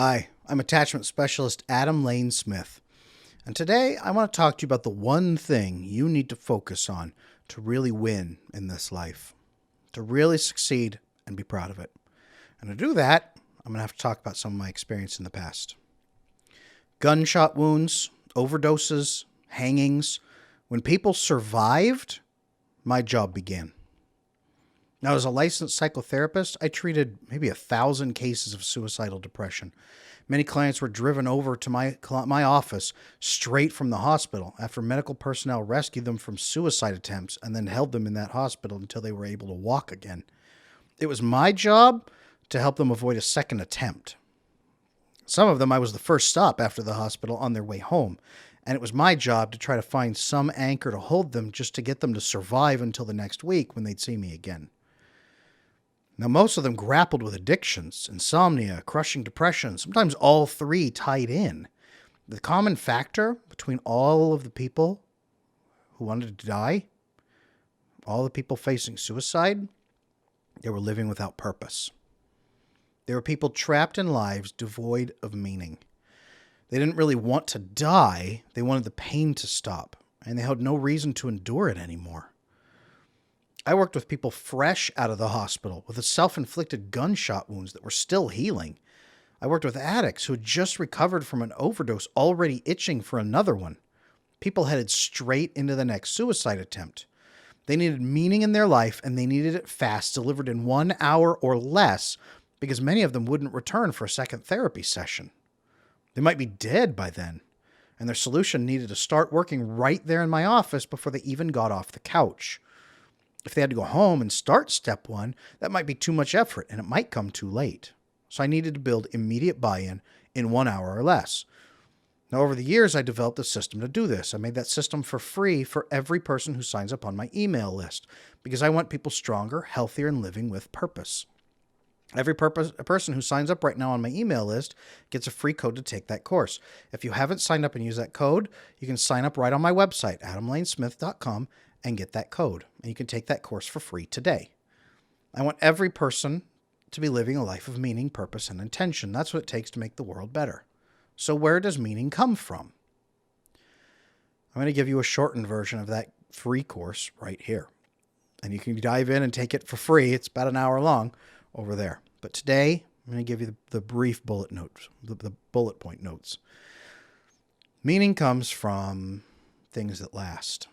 Hi, I'm attachment specialist Adam Lane Smith, and today I want to talk to you about the one thing you need to focus on to really win in this life, to really succeed and be proud of it. And to do that, I'm going to have to talk about some of my experience in the past. Gunshot wounds, overdoses, hangings. When people survived, my job began. Now, as a licensed psychotherapist, I treated maybe 1,000 cases of suicidal depression. Many clients were driven over to my office straight from the hospital after medical personnel rescued them from suicide attempts and then held them in that hospital until they were able to walk again. It was my job to help them avoid a second attempt. Some of them I was the first stop after the hospital on their way home, and it was my job to try to find some anchor to hold them just to get them to survive until the next week when they'd see me again. Now, most of them grappled with addictions, insomnia, crushing depression, sometimes all three tied in. The common factor between all of the people who wanted to die, all the people facing suicide, they were living without purpose. They were people trapped in lives devoid of meaning. They didn't really want to die, they wanted the pain to stop, and they had no reason to endure it anymore. I worked with people fresh out of the hospital with self-inflicted gunshot wounds that were still healing. I worked with addicts who had just recovered from an overdose, already itching for another one. People headed straight into the next suicide attempt. They needed meaning in their life, and they needed it fast, delivered in 1 hour or less, because many of them wouldn't return for a second therapy session. They might be dead by then, and their solution needed to start working right there in my office before they even got off the couch. If they had to go home and start step one, that might be too much effort and it might come too late. So I needed to build immediate buy-in in 1 hour or less. Now, over the years, I developed a system to do this. I made that system for free for every person who signs up on my email list because I want people stronger, healthier, and living with purpose. Every person who signs up right now on my email list gets a free code to take that course. If you haven't signed up and used that code, you can sign up right on my website, adamlanesmith.com, and get that code. And you can take that course for free today. I want every person to be living a life of meaning, purpose, and intention. That's what it takes to make the world better. So where does meaning come from? I'm going to give you a shortened version of that free course right here. And you can dive in and take it for free. It's about an hour long over there. But today, I'm going to give you the brief bullet notes, the bullet point notes. Meaning comes from things that last.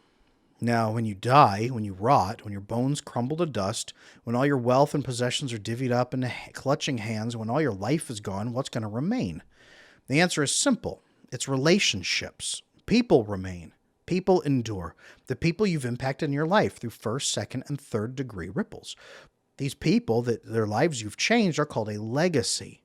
Now, when you die, when you rot, when your bones crumble to dust, when all your wealth and possessions are divvied up into clutching hands, when all your life is gone, what's going to remain? The answer is simple. It's relationships. People remain. People endure. The people you've impacted in your life through first, second, and third degree ripples. These people, that their lives you've changed, are called a legacy.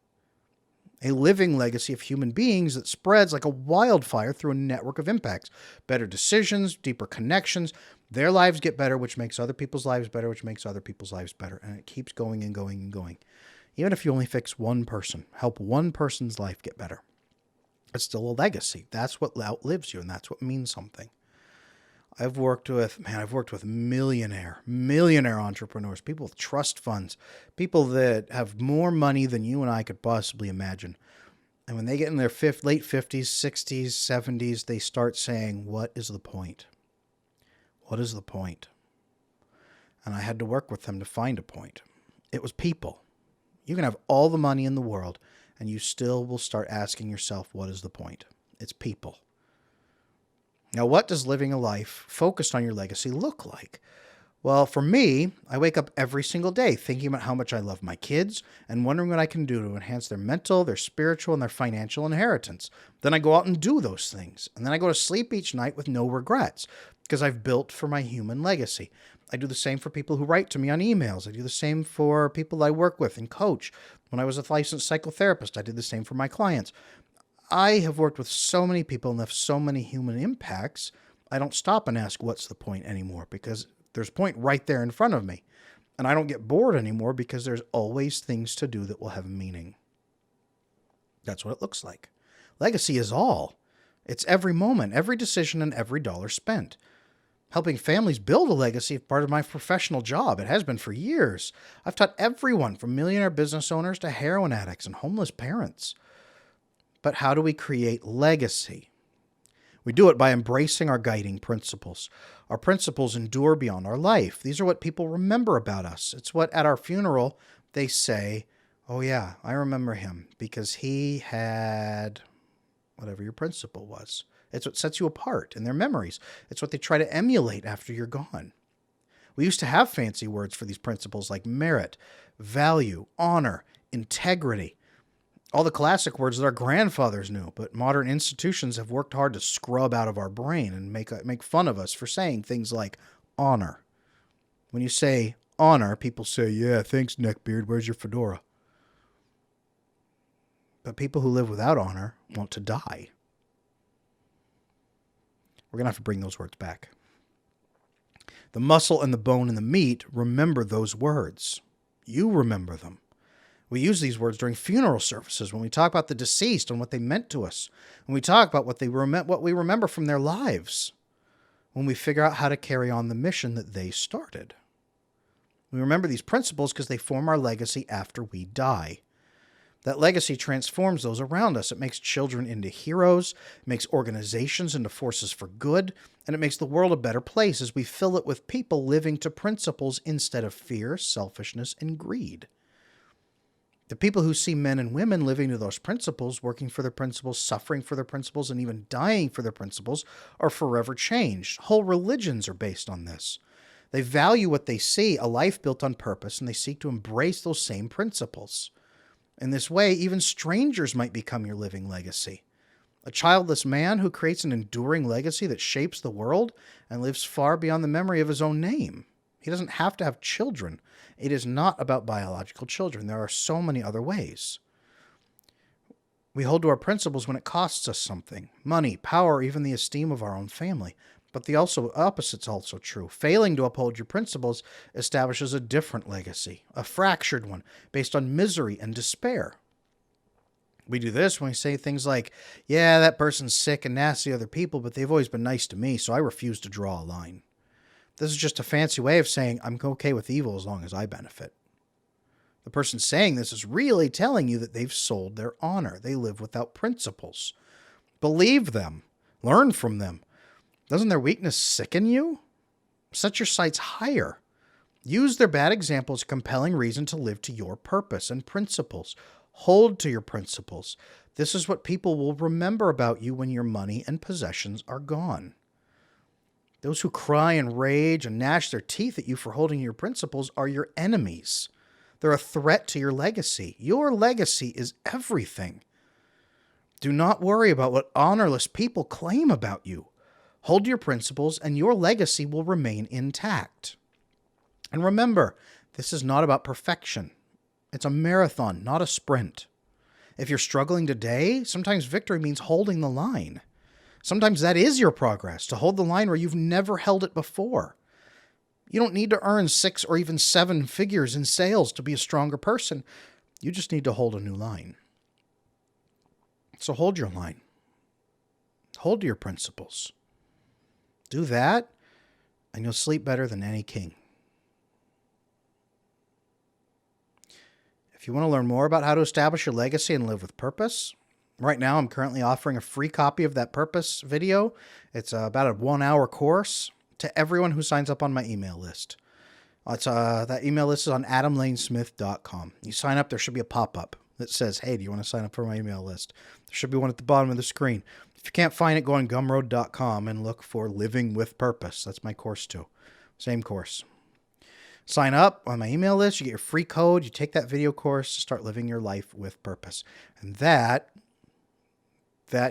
A living legacy of human beings that spreads like a wildfire through a network of impacts. Better decisions, deeper connections. Their lives get better, which makes other people's lives better, which makes other people's lives better. And it keeps going and going and going. Even if you only fix one person, help one person's life get better, it's still a legacy. That's what outlives you, and that's what means something. I've worked with millionaire entrepreneurs, people with trust funds, people that have more money than you and I could possibly imagine. And when they get in their late 50s, 60s, 70s, they start saying, what is the point? What is the point? And I had to work with them to find a point. It was people. You can have all the money in the world, and you still will start asking yourself, what is the point? It's people. Now, what does living a life focused on your legacy look like? Well, for me, I wake up every single day thinking about how much I love my kids and wondering what I can do to enhance their mental, their spiritual, and their financial inheritance. Then I go out and do those things. And then I go to sleep each night with no regrets because I've built for my human legacy. I do the same for people who write to me on emails. I do the same for people I work with and coach. When I was a licensed psychotherapist, I did the same for my clients. I have worked with so many people and left so many human impacts, I don't stop and ask what's the point anymore because there's a point right there in front of me. And I don't get bored anymore because there's always things to do that will have meaning. That's what it looks like. Legacy is all. It's every moment, every decision, and every dollar spent. Helping families build a legacy is part of my professional job. It has been for years. I've taught everyone from millionaire business owners to heroin addicts and homeless parents. But how do we create legacy? We do it by embracing our guiding principles. Our principles endure beyond our life. These are what people remember about us. It's what at our funeral they say, oh yeah, I remember him because he had whatever your principle was. It's what sets you apart in their memories. It's what they try to emulate after you're gone. We used to have fancy words for these principles like merit, value, honor, integrity. All the classic words that our grandfathers knew, but modern institutions have worked hard to scrub out of our brain and make fun of us for saying things like honor. When you say honor, people say, yeah, thanks, neckbeard, where's your fedora? But people who live without honor want to die. We're going to have to bring those words back. The muscle and the bone and the meat remember those words. You remember them. We use these words during funeral services when we talk about the deceased and what they meant to us. When we talk about what we remember from their lives. When we figure out how to carry on the mission that they started. We remember these principles because they form our legacy after we die. That legacy transforms those around us. It makes children into heroes, it makes organizations into forces for good, and it makes the world a better place as we fill it with people living to principles instead of fear, selfishness, and greed. The people who see men and women living to those principles, working for their principles, suffering for their principles, and even dying for their principles are forever changed. Whole religions are based on this. They value what they see, a life built on purpose, and they seek to embrace those same principles. In this way, even strangers might become your living legacy. A childless man who creates an enduring legacy that shapes the world and lives far beyond the memory of his own name. He doesn't have to have children. It is not about biological children. There are so many other ways. We hold to our principles when it costs us something, money, power, even the esteem of our own family. But the opposite's also true. Failing to uphold your principles establishes a different legacy, a fractured one, based on misery and despair. We do this when we say things like, yeah, that person's sick and nasty to other people, but they've always been nice to me, so I refuse to draw a line. This is just a fancy way of saying I'm okay with evil as long as I benefit. The person saying this is really telling you that they've sold their honor. They live without principles. Believe them. Learn from them. Doesn't their weakness sicken you? Set your sights higher. Use their bad example as a compelling reason to live to your purpose and principles. Hold to your principles. This is what people will remember about you when your money and possessions are gone. Those who cry and rage and gnash their teeth at you for holding your principles are your enemies. They're a threat to your legacy. Your legacy is everything. Do not worry about what honorless people claim about you. Hold your principles and your legacy will remain intact. And remember, this is not about perfection. It's a marathon, not a sprint. If you're struggling today, sometimes victory means holding the line. Sometimes that is your progress, to hold the line where you've never held it before. You don't need to earn 6 or even 7 figures in sales to be a stronger person. You just need to hold a new line. So hold your line. Hold to your principles. Do that, and you'll sleep better than any king. If you want to learn more about how to establish your legacy and live with purpose, right now I'm currently offering a free copy of that purpose video. It's about a 1-hour course to everyone who signs up on my email list. That email list is on adamlanesmith.com. You sign up, there should be a pop-up that says, hey, do you want to sign up for my email list? There should be one at the bottom of the screen. If you can't find it, go on gumroad.com and look for Living with Purpose. That's my course too. Same course. Sign up on my email list. You get your free code. You take that video course to start living your life with purpose. And that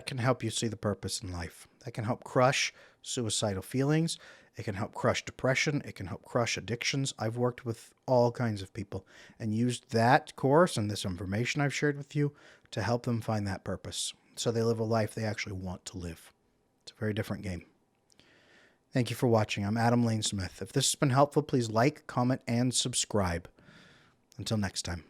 can help you see the purpose in life. That can help crush suicidal feelings. It can help crush depression. It can help crush addictions. I've worked with all kinds of people and used that course and this information I've shared with you to help them find that purpose so they live a life they actually want to live. It's a very different game. Thank you for watching. I'm Adam Lane Smith. If this has been helpful, please like, comment, and subscribe. Until next time.